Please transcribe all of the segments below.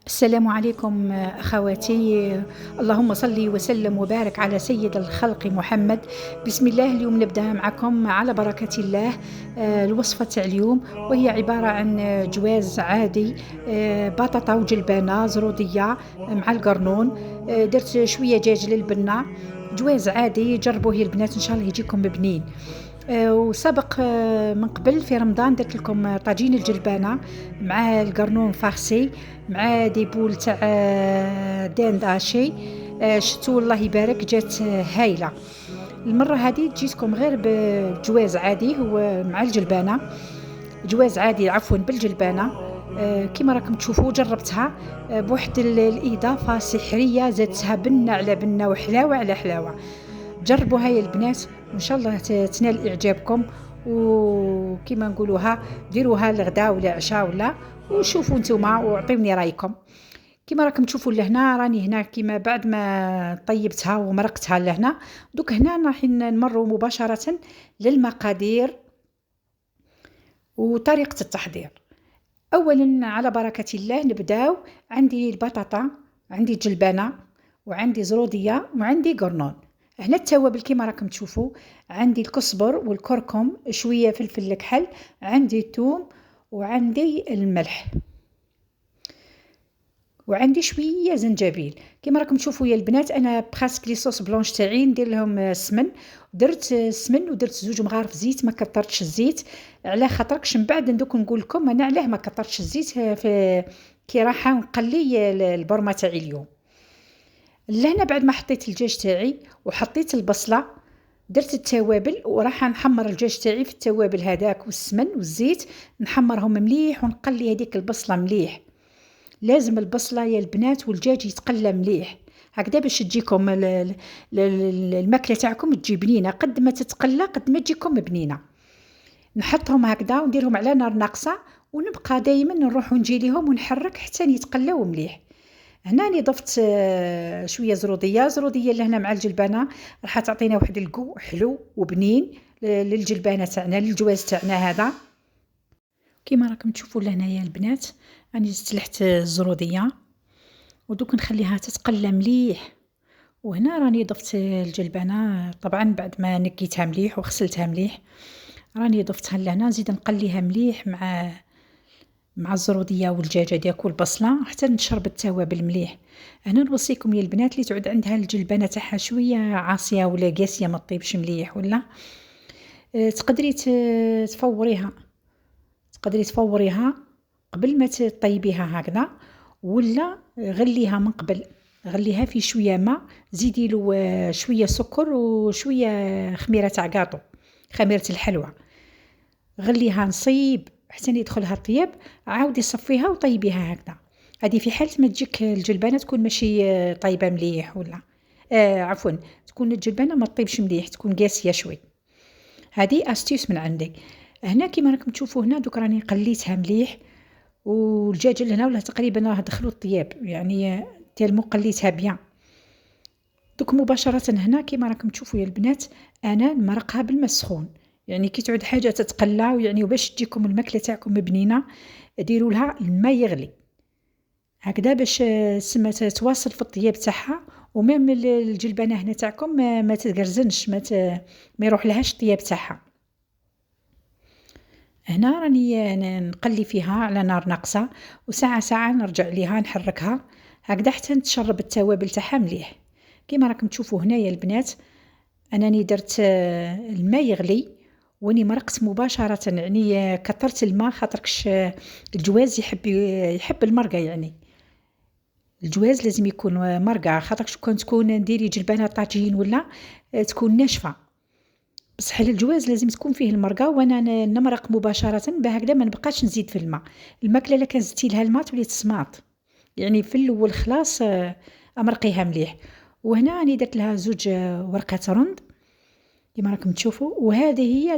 السلام عليكم أخواتي. اللهم صل وسلم وبارك على سيد الخلق محمد. بسم الله. اليوم نبدأ معكم على بركة الله الوصفة تاع اليوم، وهي عبارة عن جواز عادي، بطاطا وجلبانة زرودية مع القرنون. درت شوية دجاج للبنة. جواز عادي، جربوه يا البنات إن شاء الله يجيكم بنين. وسبق من قبل في رمضان درت لكم طاجين الجلبانة مع القرنون فارسي مع دي بول تاع دين داشي. شتو الله يبارك، جات هايلة. المرة هذه جيتكم غير بجواز عادي هو مع الجلبانة، جواز عادي عفوا بالجلبانة. كما راكم تشوفوا جربتها بواحد الإضافة سحرية، زادتها بنة على بنة وحلاوة على حلاوة. جربوها يا البنات وان شاء الله تنال اعجابكم، وكما نقولوها ديروها لغدا ولا عشاء ولا، وشوفوا نتوما واعطيوني رايكم. كما راكم تشوفوا لهنا، راني هنا كما بعد ما طيبتها ومرقتها لهنا. دوك هنا راح نمروا مباشرة للمقادير وطريقة التحضير. اولا على بركة الله نبداو. عندي البطاطا، عندي الجلبانة، وعندي زرودية، وعندي قرنون. هنا التوابل كما راكم تشوفوا، عندي الكزبر والكركم، شوية فلفل الكحل، عندي الثوم، وعندي الملح، وعندي شويه زنجبيل. كما راكم تشوفوا يا البنات، انا براسك لي صوص بلونش تاعي ندير لهم السمن. درت سمن ودرت 2 مغارف زيت، ما كثرتش الزيت على خاطركش من بعد ندوك نقول لكم انا علاه ما كثرتش الزيت في كي راح نقلي البرمه تاعي اليوم. لهنا بعد ما حطيت الدجاج تاعي وحطيت البصله، درت التوابل وراح نحمر الدجاج تاعي في التوابل هذاك والسمن والزيت، نحمرهم مليح ونقلي هذيك البصله مليح. لازم البصله يا البنات والدجاج يتقلى مليح هكذا باش تجيكم الماكله تاعكم تجي بنينه. قد ما تتقلى قد ما تجيكم بنينه. نحطهم هكذا ونديرهم على نار ناقصه، ونبقى دائما نروح ونجي ليهم ونحرك حتى يتقلاو مليح. هنا راني ضفت شويه زروديه لهنا مع الجلبانه، راح تعطينا واحد الكو حلو وبنين للجلبانه تاعنا للجواز تاعنا هذا. كيما راكم تشوفوا لهنا يا البنات، راني زدت الزروديه ودوك نخليها تتقلى مليح. وهنا راني ضفت الجلبانه طبعا بعد ما نكيتها مليح وغسلتها مليح، راني ضفتها لهنا. نزيد نقليها مليح مع الزروديه والدجاجه ديالك والبصله حتى نشرب التوابل مليح. هنا نوصيكم يا البنات اللي تعود عندها الجلبانه تاعها شويه عاصيه ولا قاسيه ما طيبش مليح ولا، تقدري تفوريها، قبل ما تطيبيها هكذا، ولا غليها من قبل، غليها في شويه ماء، زيدي له شويه سكر وشويه خميره تاع كاطو، خميره الحلوى. غليها نصيب حتى يدخلها الطياب، عاودي صفيها وطيبيها هكذا. هذه في حاله ما تجيك الجلبانه تكون ماشي طيبه مليح ولا عفوا تكون الجلبانه ما طيبش مليح، تكون قاسيه شوي. هذه استيس من عندي. هنا كيما راكم تشوفوا هنا دوك راني قليتها مليح، والدجاج هنا ولا تقريبا راه دخلوا الطياب يعني تالمو قليتها بيان. دوك مباشرة هنا كيما راكم تشوفوا يا البنات، انا نمرقها بالماء السخون. يعني كي تعود حاجة تتقلى يعني وباش تجيكم الماكلة تاعكم بنينة، ديروا لها الماء يغلي هكذا باش سما تواصل في الطياب تاعها، وميم الجلبانة هنا تاعكم ما تقرزنش، ما يروح لهاش الطياب تاعها. هنا راني نقلي فيها على نار ناقصة، وساعة نرجع ليها نحركها هكذا حتى نتشرب التوابل تاعها مليح. كيما راكم تشوفوا هنا يا البنات، انني درت الماء يغلي وني مرقت مباشرة، يعني كثرت الماء خاطركش الجواز يحب المرقة. يعني الجواز لازم يكون مرقة، خاطركش كون تكون نديري جلبانة طاجين ولا تكون ناشفة، بصح الجواز لازم تكون فيه المرقة. وانا نمرق مباشرة بهكذا ما نبقاش نزيد في الماكله. الا كان زدتي لها الماء تولي تسماط، يعني في الاول خلاص امرقيها مليح. وهنا راني درت لها 2 ورقات رند كما راكم تشوفوا. وهذه هي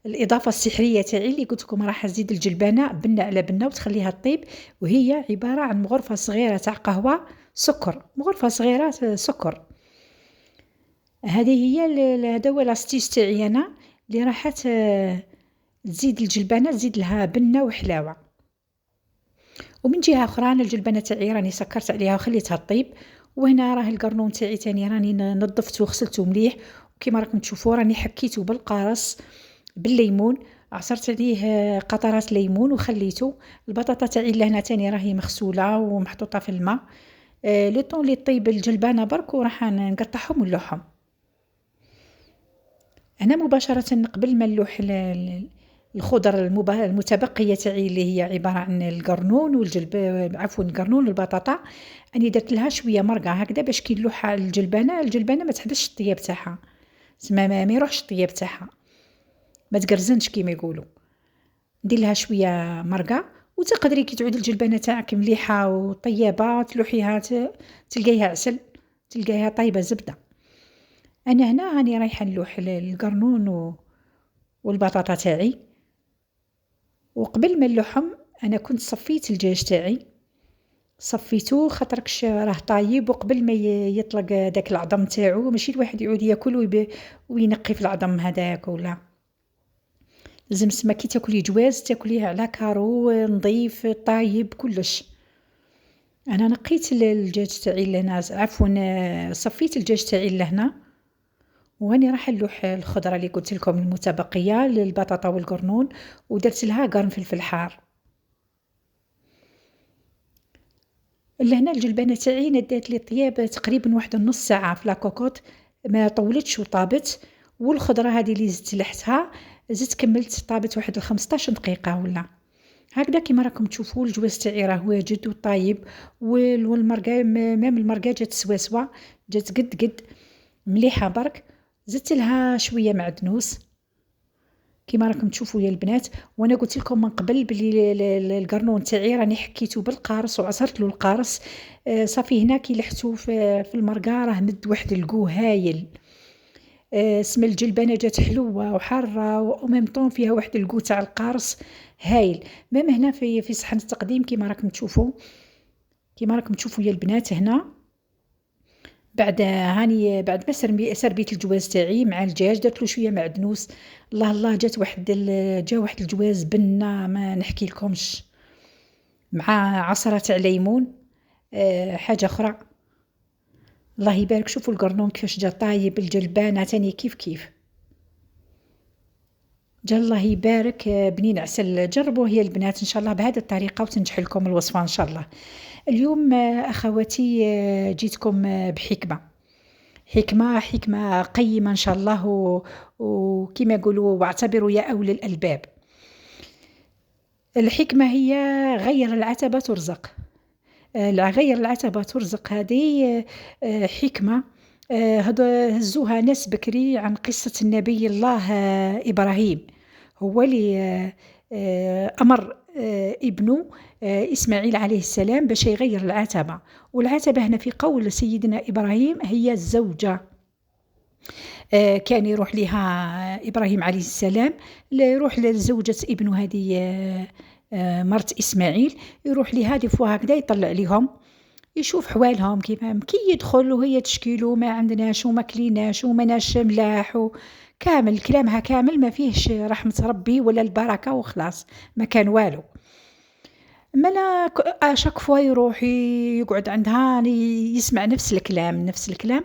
الاضافه السحريه تاعي اللي قلت لكم راح نزيد الجلبانه بنه على بنه وتخليها طيب. وهي عباره عن مغرفه صغيره تاع قهوه سكر، مغرفه صغيره سكر. هذه هي هذا هو لاستيس تاعي انا اللي راح تزيد الجلبانه، تزيد لها بنه وحلاوه. ومن جهة أخرى أنا الجلبانة تاعي راني سكرت عليها وخليتها طيب، وهنا راه القرنون تاعي تاني راني نظفته وغسلته مليح، وكيما راكم تشوفوا راني حكيته بالقارص بالليمون، عصرت عليه قطرات ليمون وخليته. البطاطا تاعي لهنا تاني راهي مغسولة ومحطوطة في الماء، لو طون لي طيب الجلبانة برك وراح نقطعهم ونلوحهم. أنا مباشرة قبل ما نلوح الخضر المتبقية تاعي اللي هي عبارة عن القرنون عفوا القرنون والبطاطا، أني درت لها شوية مرقة هكذا باش كي نلوحها الجلبانة ما تحبسش الطياب تاعها، تسمى ما يروحش الطياب تاعها، ما تقرزنش كيما يقولوا. ندير لها شوية مرقة وتقدري كي تعود الجلبانة تاعك مليحة وطيبة تلوحيها تلقايها عسل، تلقايها طيبة زبدة. أنا هنا راني رايحة نلوح القرنون والبطاطا تاعي، وقبل ما نلوحهم أنا كنت صفيت الدجاج تاعي، صفيته خاطركش راه طايب، وقبل ما يطلق داك العظم تاعو ماشي الواحد يعود ياكل وينقي في العظم هذاك، ولا لازم سما كي تاكلي جواز تاكليه على كارو نظيف طايب كلش. انا نقيت الدجاج تاعي لهنا، عفوا صفيت الدجاج تاعي لهنا، واني راح نلوح الخضره اللي قلت لكم المتبقيه للبطاطا والقرنون، ودرت لها قرن فلفل حار. لهنا الجلبانه تاعي ندات لي طياب تقريبا واحد نص ساعه في لاكوكوط، ما طولتش وطابت. والخضره هذه اللي زدت لحتها زدت كملت طابت واحد 15 دقيقه ولا هكذا. كيما راكم تشوفوا الجواز تاعي راه واجد وطايب، والمرقه مام المرقه جات سواسوه، جات قد مليحه برك. زدت لها شويه معدنوس كيما راكم تشوفوا يا البنات. وانا قلت لكم من قبل بلي القرنون تاعي راني حكيته بالقارص وعصرت له القارص، صافي هنا كي لحتو في المرقه راه مد واحد القو هايل. سما الجلبانه جات حلوه وحاره وميم طون فيها واحد القو تاع القارص هايل. مام هنا في صحن التقديم كيما راكم تشوفوا يا البنات. هنا بعد ما سربيت الجواز تاعي مع الدجاج درت له شويه معدنوس. الله جا واحد الجواز بنه ما نحكي لكمش، مع عصره تاع ليمون، حاجه اخرى. الله يبارك. شوفوا القرنون كيفاش جا طايب، الجلبانه تاني كيف جا الله يبارك بنين عسل. جربوه يا البنات ان شاء الله بهذه الطريقه وتنجح لكم الوصفه ان شاء الله. اليوم اخواتي جيتكم بحكمه قيمه ان شاء الله، وكما يقولوا واعتبروا يا اولي الالباب. الحكمه هي غير العتبه ترزق. غير العتبه ترزق هذه حكمه هزوها ناس بكري عن قصه النبي الله ابراهيم. هو اللي امر ابنه إسماعيل عليه السلام باش يغير العتبة. والعتبة هنا في قول سيدنا إبراهيم هي الزوجة. كان يروح لها إبراهيم عليه السلام، يروح لزوجة ابنه هذه مرت إسماعيل، يروح لها دي فوا هكذا يطلع لهم يشوف حوالهم كي يدخل وهي تشكيله ما عندناش وما كليناش وما ناش ملاح كامل كلامها كامل ما فيهش رحمة ربي ولا البركة وخلاص ما كان والو. ملا شاك فوا يروح يقعد عندها يسمع نفس الكلام.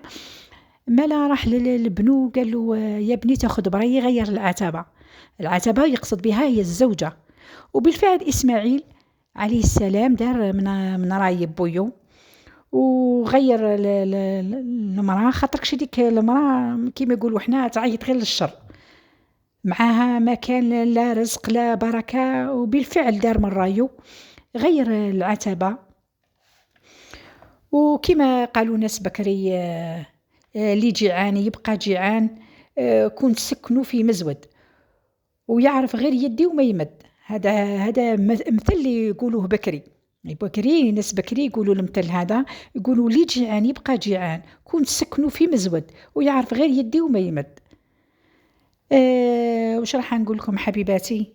ملا راح للبنو قال له يا بني تاخذ بري غير العتبة يقصد بها هي الزوجة. وبالفعل إسماعيل عليه السلام دار من رايب بويو وغير المرأة، خاطركش ديك المرأة كيما يقولوا حنا تعيط غير للشر، معاها ما كان لا رزق لا بركة. وبالفعل دار من رايو غير العتبة. وكما قالوا ناس بكري اللي جيعان يبقى جيعان، كنت سكنوا في مزود ويعرف غير يدي وما يمد. هذا مثل اللي يقولوه بكري ناس بكري يقولوا المثل هذا، يقولوا لي جيعان يبقى جيعان، كنت سكنوا في مزود ويعرف غير يدي وما يمد. وش راح نقول لكم حبيباتي؟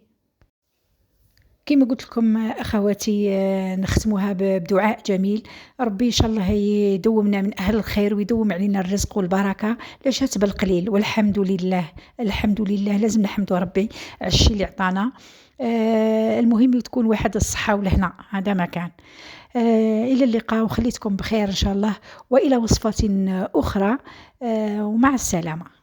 كما قلت لكم أخواتي نختموها بدعاء جميل. ربي إن شاء الله يدومنا من أهل الخير ويدوم علينا الرزق والبركة لا شات بالقليل. والحمد لله لازم نحمد ربي على الشيء اللي عطانا. المهم تكون واحد الصحة والهنا، هذا ما كان. إلى اللقاء وخليتكم بخير إن شاء الله، وإلى وصفة أخرى، ومع السلامة.